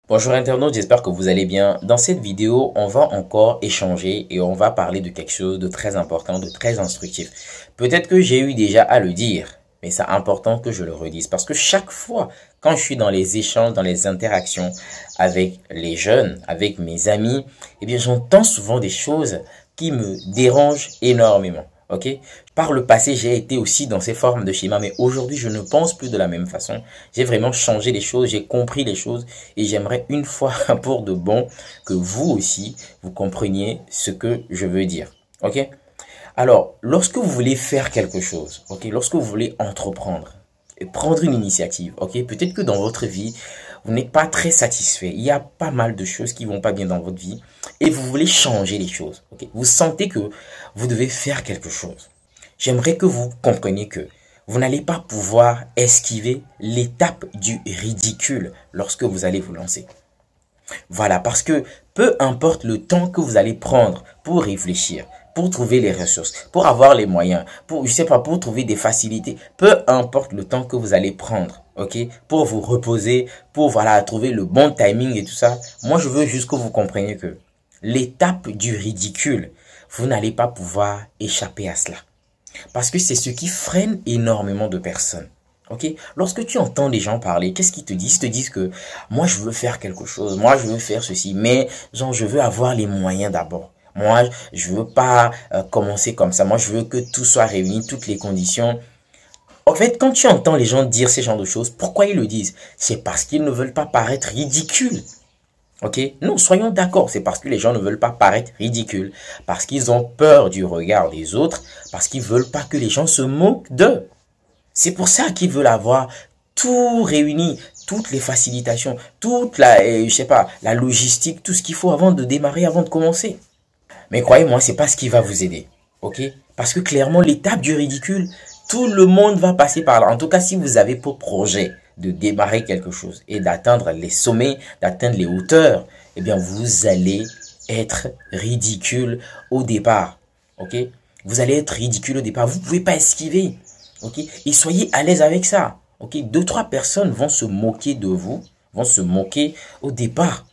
Bonjour internautes, j'espère que vous allez bien. Dans cette vidéo, on va encore échanger et on va parler de quelque chose de très important, de très instructif. Peut-être que j'ai eu déjà à le dire, mais c'est important que je le redise parce que chaque fois, quand je suis dans les échanges, dans les interactions avec les jeunes, avec mes amis, eh bien, j'entends souvent des choses qui me dérangent énormément. Ok? Par le passé, j'ai été aussi dans ces formes de schéma, mais aujourd'hui, je ne pense plus de la même façon. J'ai vraiment changé les choses, j'ai compris les choses et j'aimerais une fois pour de bon que vous aussi, vous compreniez ce que je veux dire. Ok? Alors, lorsque vous voulez faire quelque chose, ok, lorsque vous voulez entreprendre et prendre une initiative, ok, peut-être que dans votre vie, vous n'êtes pas très satisfait. Il y a pas mal de choses qui vont pas bien dans votre vie et vous voulez changer les choses, ok. Vous sentez que vous devez faire quelque chose. J'aimerais que vous compreniez que vous n'allez pas pouvoir esquiver l'étape du ridicule lorsque vous allez vous lancer. Voilà, parce que peu importe le temps que vous allez prendre pour réfléchir, pour trouver les ressources, pour avoir les moyens, pour, je sais pas, pour trouver des facilités, peu importe le temps que vous allez prendre, ok, pour vous reposer, pour, voilà, trouver le bon timing et tout ça, moi, je veux juste que vous compreniez que l'étape du ridicule, vous n'allez pas pouvoir échapper à cela. Parce que c'est ce qui freine énormément de personnes. Ok? Lorsque tu entends des gens parler, qu'est-ce qu'ils te disent? Ils te disent que moi je veux faire quelque chose, moi je veux faire ceci, mais genre je veux avoir les moyens d'abord. Moi je veux pas commencer comme ça. Moi je veux que tout soit réuni, toutes les conditions. En fait, quand tu entends les gens dire ces genres de choses, pourquoi ils le disent? C'est parce qu'ils ne veulent pas paraître ridicules. Ok? Non, soyons d'accord, c'est parce que les gens ne veulent pas paraître ridicules, parce qu'ils ont peur du regard des autres, parce qu'ils veulent pas que les gens se moquent d'eux. C'est pour ça qu'ils veulent avoir tout réuni, toutes les facilitations, toute la, je sais pas, la logistique, tout ce qu'il faut avant de démarrer, avant de commencer. Mais croyez-moi, c'est pas ce qui va vous aider. Ok? Parce que clairement, l'étape du ridicule, tout le monde va passer par là. En tout cas, si vous avez pour projet de démarrer quelque chose et d'atteindre les sommets, d'atteindre les hauteurs, eh bien, vous allez être ridicule au départ. Ok? Vous allez être ridicule au départ. Vous pouvez pas esquiver. Ok? Et soyez à l'aise avec ça. Ok? Deux, trois personnes vont se moquer de vous, vont se moquer au départ.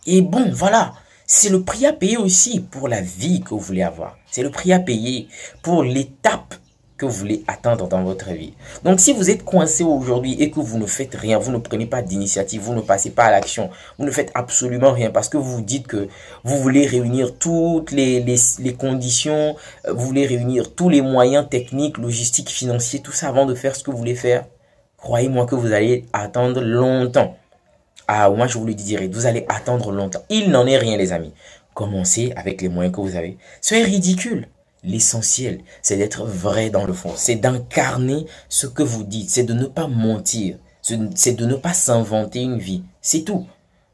Et bon, voilà. C'est le prix à payer aussi pour la vie que vous voulez avoir. C'est le prix à payer pour l'étape que vous voulez atteindre dans votre vie. Donc si vous êtes coincé aujourd'hui et que vous ne faites rien, vous ne prenez pas d'initiative, vous ne passez pas à l'action, vous ne faites absolument rien parce que vous vous dites que vous voulez réunir toutes les conditions, vous voulez réunir tous les moyens techniques, logistiques, financiers, tout ça avant de faire ce que vous voulez faire, croyez-moi que vous allez attendre longtemps. Ah, moi je vous le dis direct, vous allez attendre longtemps. Il n'en est rien les amis. Commencez avec les moyens que vous avez. Soyez ridicule. L'essentiel, c'est d'être vrai dans le fond. C'est d'incarner ce que vous dites. C'est de ne pas mentir. C'est de ne pas s'inventer une vie. C'est tout.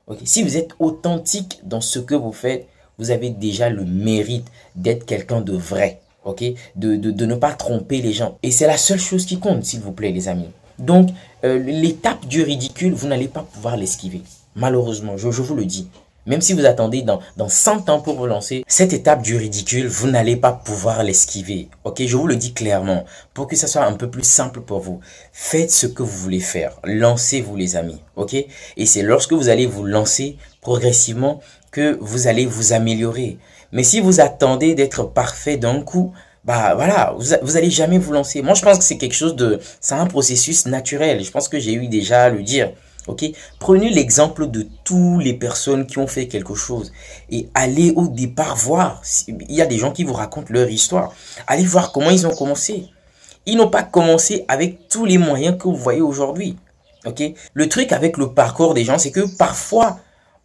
Okay? Si vous êtes authentique dans ce que vous faites, vous avez déjà le mérite d'être quelqu'un de vrai. Ok? De ne pas tromper les gens. Et c'est la seule chose qui compte, s'il vous plaît, les amis. Donc, l'étape du ridicule, vous n'allez pas pouvoir l'esquiver. Malheureusement, je vous le dis. Même si vous attendez dans 100 ans pour vous lancer, cette étape du ridicule, vous n'allez pas pouvoir l'esquiver. Ok, je vous le dis clairement, pour que ça soit un peu plus simple pour vous. Faites ce que vous voulez faire. Lancez-vous les amis. Ok, et c'est lorsque vous allez vous lancer progressivement que vous allez vous améliorer. Mais si vous attendez d'être parfait d'un coup, bah voilà, vous allez jamais vous lancer. Moi, je pense que c'est quelque chose de, c'est un processus naturel. Je pense que j'ai eu déjà à le dire. Ok, prenez l'exemple de toutes les personnes qui ont fait quelque chose et allez au départ voir. Il y a des gens qui vous racontent leur histoire. Allez voir comment ils ont commencé. Ils n'ont pas commencé avec tous les moyens que vous voyez aujourd'hui. Ok, le truc avec le parcours des gens, c'est que parfois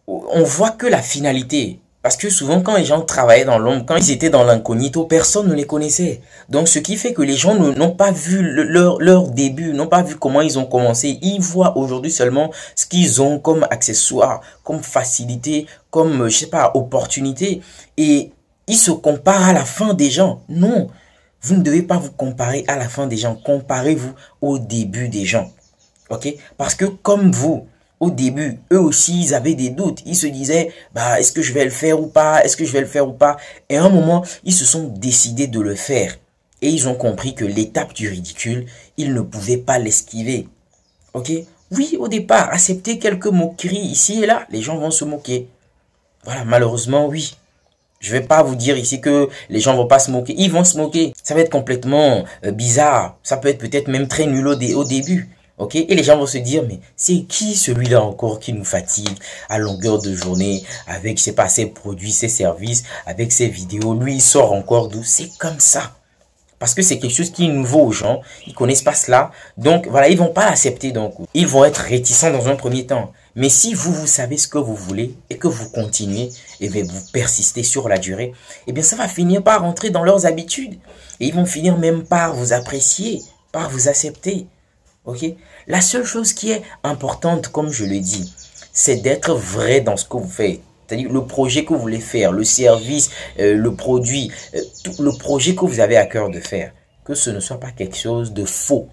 on voit que la finalité. Parce que souvent, quand les gens travaillaient dans l'ombre, quand ils étaient dans l'incognito, personne ne les connaissait. Donc, ce qui fait que les gens n'ont pas vu leur début, n'ont pas vu comment ils ont commencé. Ils voient aujourd'hui seulement ce qu'ils ont comme accessoire, comme facilité, comme, je sais pas, opportunité. Et ils se comparent à la fin des gens. Non, vous ne devez pas vous comparer à la fin des gens. Comparez-vous au début des gens. Ok? Parce que comme vous, au début, eux aussi, ils avaient des doutes. Ils se disaient, bah, est-ce que je vais le faire ou pas? Est-ce que je vais le faire ou pas? Et à un moment, ils se sont décidés de le faire. Et ils ont compris que l'étape du ridicule, ils ne pouvaient pas l'esquiver. Ok? Oui, au départ, accepter quelques moqueries ici et là, les gens vont se moquer. Voilà, malheureusement, oui. Je vais pas vous dire ici que les gens vont pas se moquer. Ils vont se moquer. Ça va être complètement bizarre. Ça peut être peut-être même très nul au début. Ok? Et les gens vont se dire, mais c'est qui celui-là encore qui nous fatigue à longueur de journée avec, je sais pas, ses produits, ses services, avec ses vidéos. Lui, il sort encore d'où? C'est comme ça. Parce que c'est quelque chose qui est nouveau aux gens. Ils connaissent pas cela. Donc, voilà, ils vont pas l'accepter. Donc, ils vont être réticents dans un premier temps. Mais si vous, vous savez ce que vous voulez et que vous continuez, et bien, vous persistez sur la durée, et bien, ça va finir par rentrer dans leurs habitudes. Et ils vont finir même par vous apprécier, par vous accepter. Ok? La seule chose qui est importante, comme je le dis, c'est d'être vrai dans ce que vous faites. C'est-à-dire le projet que vous voulez faire, le service, le produit, tout le projet que vous avez à cœur de faire. Que ce ne soit pas quelque chose de faux.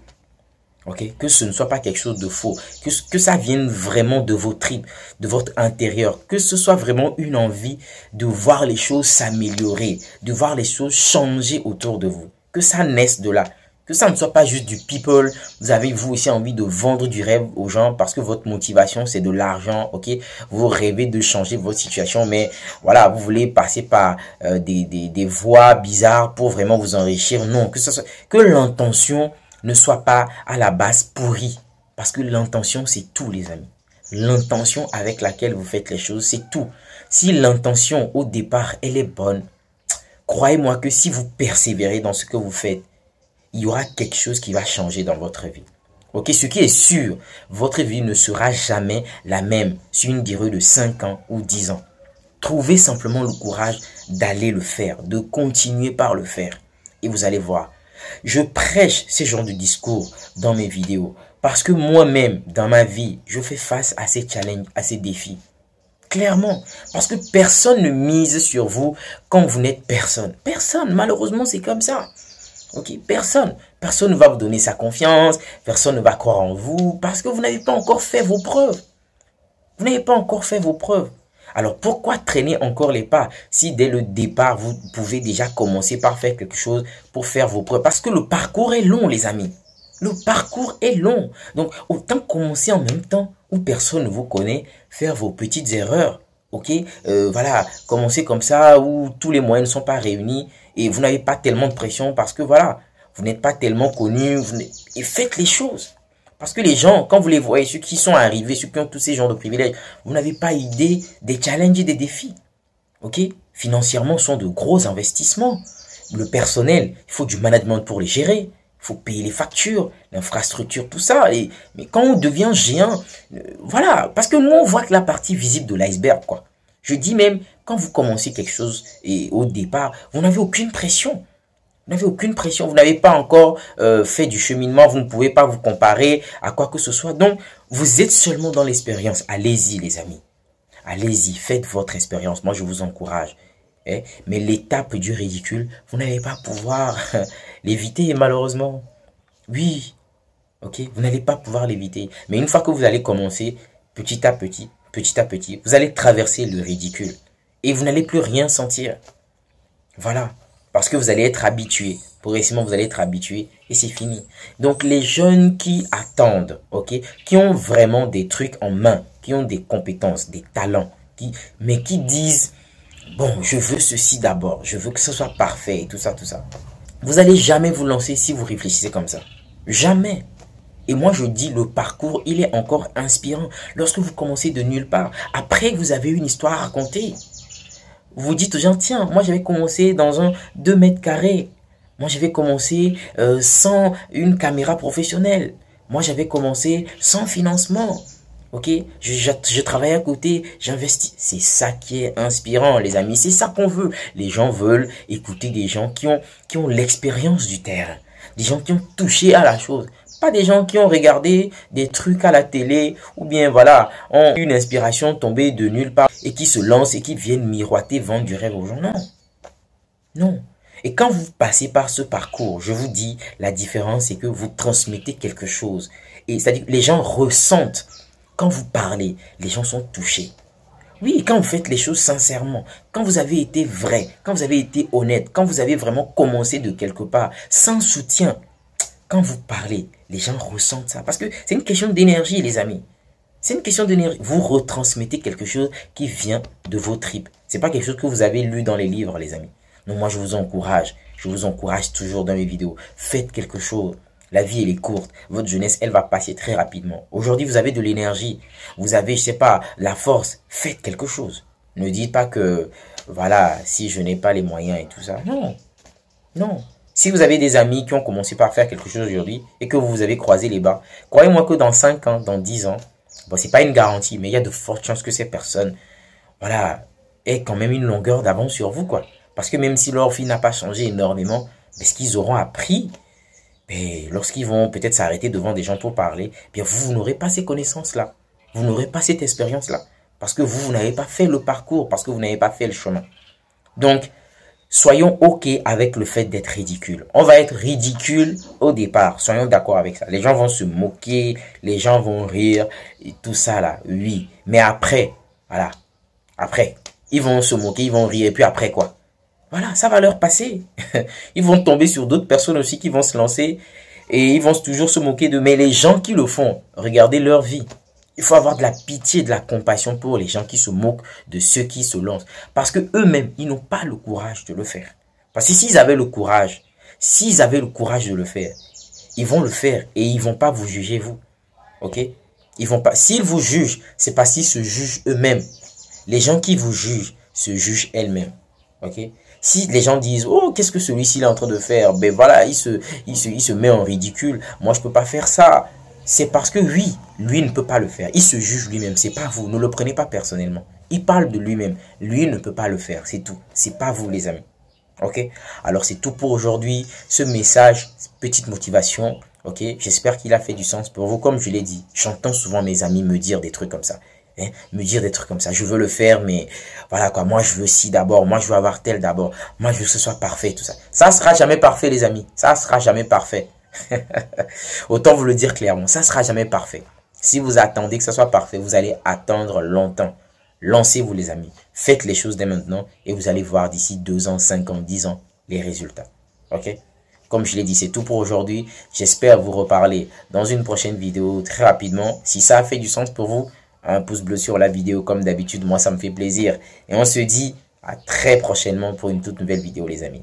Ok? Que ce ne soit pas quelque chose de faux. Que ça vienne vraiment de vos tripes, de votre intérieur. Que ce soit vraiment une envie de voir les choses s'améliorer, de voir les choses changer autour de vous. Que ça naisse de là. Que ça ne soit pas juste du people. Vous avez vous aussi envie de vendre du rêve aux gens parce que votre motivation c'est de l'argent, ok? Vous rêvez de changer votre situation, mais voilà, vous voulez passer par des voies bizarres pour vraiment vous enrichir. Non, que l'intention ne soit pas à la base pourrie. Parce que l'intention c'est tout, les amis. L'intention avec laquelle vous faites les choses, c'est tout. Si l'intention au départ elle est bonne, croyez-moi que si vous persévérez dans ce que vous faites, il y aura quelque chose qui va changer dans votre vie. Ok, ce qui est sûr, votre vie ne sera jamais la même sur une durée de 5 ans ou 10 ans. Trouvez simplement le courage d'aller le faire, de continuer par le faire. Et vous allez voir, je prêche ce genre de discours dans mes vidéos parce que moi-même, dans ma vie, je fais face à ces challenges, à ces défis. Clairement, parce que personne ne mise sur vous quand vous n'êtes personne. Personne, malheureusement, c'est comme ça. Ok, personne ne va vous donner sa confiance, personne ne va croire en vous parce que vous n'avez pas encore fait vos preuves. Vous n'avez pas encore fait vos preuves. Alors pourquoi traîner encore les pas si dès le départ vous pouvez déjà commencer par faire quelque chose pour faire vos preuves? Parce que le parcours est long, les amis. Le parcours est long. Donc autant commencer en même temps où personne ne vous connaît, faire vos petites erreurs. Ok, voilà, commencez comme ça où tous les moyens ne sont pas réunis et vous n'avez pas tellement de pression parce que voilà, vous n'êtes pas tellement connu et faites les choses. Parce que les gens, quand vous les voyez, ceux qui sont arrivés, ceux qui ont tous ces genres de privilèges, vous n'avez pas idée des challenges et des défis. Ok, financièrement, ce sont de gros investissements. Le personnel, il faut du management pour les gérer. Il faut payer les factures, l'infrastructure, tout ça. Mais quand on devient géant, voilà, parce que nous, on voit que la partie visible de l'iceberg, quoi. Je dis même, quand vous commencez quelque chose et au départ, vous n'avez aucune pression. Vous n'avez aucune pression, vous n'avez pas encore fait du cheminement, vous ne pouvez pas vous comparer à quoi que ce soit. Donc, vous êtes seulement dans l'expérience. Allez-y, les amis. Allez-y, faites votre expérience. Moi, je vous encourage. Mais l'étape du ridicule, vous n'allez pas pouvoir l'éviter, malheureusement. Oui, ok, vous n'allez pas pouvoir l'éviter. Mais une fois que vous allez commencer, petit à petit, vous allez traverser le ridicule. Et vous n'allez plus rien sentir. Voilà. Parce que vous allez être habitué. Progressivement, vous allez être habitué et c'est fini. Donc, les jeunes qui attendent, ok, qui ont vraiment des trucs en main, qui ont des compétences, des talents, mais qui disent, bon, je veux ceci d'abord, je veux que ce soit parfait et tout ça, tout ça. Vous n'allez jamais vous lancer si vous réfléchissez comme ça. Jamais. Et moi, je dis, le parcours, il est encore inspirant lorsque vous commencez de nulle part. Après, vous avez une histoire à raconter. Vous dites aux gens, tiens, moi j'avais commencé dans un 2 mètres carrés. Moi j'avais commencé sans une caméra professionnelle. Moi j'avais commencé sans financement. Ok, je travaille à côté, j'investis. C'est ça qui est inspirant, les amis. C'est ça qu'on veut. Les gens veulent écouter des gens qui ont l'expérience du terrain. Des gens qui ont touché à la chose. Pas des gens qui ont regardé des trucs à la télé ou bien voilà, ont une inspiration tombée de nulle part et qui se lancent et qui viennent miroiter, vendre du rêve aux gens. Non. Non. Et quand vous passez par ce parcours, je vous dis, la différence c'est que vous transmettez quelque chose. Et c'est-à-dire les gens ressentent. Quand vous parlez, les gens sont touchés. Oui, quand vous faites les choses sincèrement, quand vous avez été vrai, quand vous avez été honnête, quand vous avez vraiment commencé de quelque part, sans soutien, Quand vous parlez, les gens ressentent ça. Parce que c'est une question d'énergie, les amis. C'est une question d'énergie. Vous retransmettez quelque chose qui vient de vos tripes. C'est pas quelque chose que vous avez lu dans les livres, les amis. Donc moi, je vous encourage. Je vous encourage toujours dans mes vidéos. Faites quelque chose. La vie, elle est courte. Votre jeunesse, elle va passer très rapidement. Aujourd'hui, vous avez de l'énergie. Vous avez, je sais pas, la force. Faites quelque chose. Ne dites pas que, voilà, si je n'ai pas les moyens et tout ça. Non. Non. Si vous avez des amis qui ont commencé par faire quelque chose aujourd'hui et que vous avez croisé les bas, croyez-moi que dans 5 ans, dans 10 ans, bon, c'est pas une garantie, mais il y a de fortes chances que ces personnes, voilà, aient quand même une longueur d'avance sur vous, quoi. Parce que même si leur vie n'a pas changé énormément, mais ce qu'ils auront appris, mais lorsqu'ils vont peut-être s'arrêter devant des gens pour parler, bien vous n'aurez pas ces connaissances-là. Vous n'aurez pas cette expérience-là. Parce que vous n'avez pas fait le parcours, parce que vous n'avez pas fait le chemin. Donc, soyons OK avec le fait d'être ridicule. On va être ridicule au départ. Soyons d'accord avec ça. Les gens vont se moquer, les gens vont rire, et tout ça là, oui. Mais après, voilà, après, ils vont se moquer, ils vont rire, et puis après quoi? Voilà, ça va leur passer. Ils vont tomber sur d'autres personnes aussi qui vont se lancer et ils vont toujours se moquer d'eux. Mais les gens qui le font, regardez leur vie. Il faut avoir de la pitié, de la compassion pour les gens qui se moquent de ceux qui se lancent. Parce que eux-mêmes, ils n'ont pas le courage de le faire. Parce que s'ils avaient le courage, de le faire, ils vont le faire et ils vont pas vous juger vous. OK? Ils vont pas. S'ils vous jugent, c'est parce qu'ils se jugent eux-mêmes. Les gens qui vous jugent se jugent elles-mêmes. OK? Si les gens disent, oh, qu'est-ce que celui-ci est en train de faire? Ben voilà, il se met en ridicule. Moi, je peux pas faire ça. C'est parce que oui, lui ne peut pas le faire. Il se juge lui-même. C'est pas vous. Ne le prenez pas personnellement. Il parle de lui-même. Lui ne peut pas le faire. C'est tout. C'est pas vous, les amis. OK? Alors, c'est tout pour aujourd'hui. Ce message, petite motivation. OK? J'espère qu'il a fait du sens pour vous. Comme je l'ai dit, j'entends souvent mes amis me dire des trucs comme ça. Hein, me dire des trucs comme ça. Je veux le faire, mais voilà quoi. Moi, je veux ci d'abord. Moi, je veux avoir tel d'abord. Moi, je veux que ce soit parfait, tout ça. Ça sera jamais parfait, les amis. Ça sera jamais parfait. Autant vous le dire clairement. Ça sera jamais parfait. Si vous attendez que ça soit parfait, vous allez attendre longtemps. Lancez-vous, les amis. Faites les choses dès maintenant et vous allez voir d'ici 2 ans, 5 ans, 10 ans les résultats. OK? Comme je l'ai dit, c'est tout pour aujourd'hui. J'espère vous reparler dans une prochaine vidéo très rapidement. Si ça a fait du sens pour vous, un pouce bleu sur la vidéo comme d'habitude. Moi, ça me fait plaisir. Et on se dit à très prochainement pour une toute nouvelle vidéo, les amis.